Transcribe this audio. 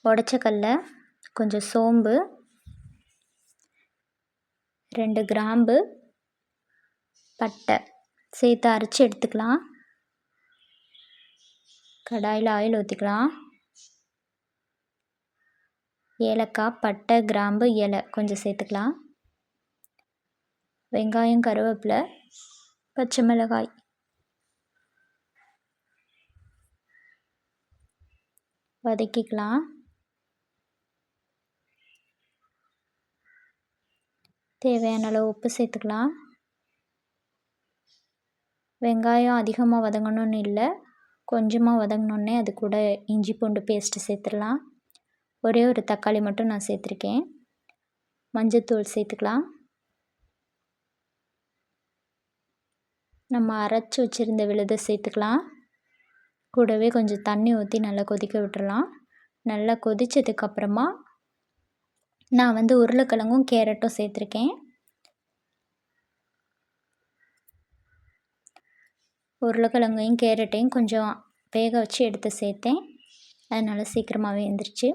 உடைச்ச கடல, கொஞ்சம் சோம்பு, 2 கிராம்பு, பட்டை சேர்த்து அரைச்சி எடுத்துக்கலாம். கடாயில் ஆயில் ஊற்றிக்கலாம். ஏலக்காய், பட்டை, கிராம்பு, இலை கொஞ்சம் சேர்த்துக்கலாம். வெங்காயம், கருவேப்பிலை, பச்சை மிளகாய் வதக்கிக்கலாம். தேவையான அளவு உப்பு சேர்த்துக்கலாம். வெங்காயம் அதிகமாக வதங்கணும்னு இல்லை, கொஞ்சமாக வதங்கினோன்னே அது கூட இஞ்சி பூண்டு பேஸ்ட்டு சேர்த்துடலாம். ஒரே ஒரு தக்காளி மட்டும் நான் சேர்த்துருக்கேன். மஞ்சத்தூள் சேர்த்துக்கலாம். நம்ம அரைச்சி வச்சுருந்த விழுதை சேர்த்துக்கலாம். கூடவே கொஞ்சம் தண்ணி ஊற்றி நல்லா கொதிக்க விட்டுறலாம். நல்லா கொதித்ததுக்கப்புறமா நான் உருளைக்கிழங்கும் கேரட்டும் சேர்த்துருக்கேன். உருளைக்கிழங்கையும் கேரட்டையும் கொஞ்சம் வேக வச்சு எடுத்து சேர்த்தேன். அதனால் சீக்கிரமாகவே வெந்துருச்சு.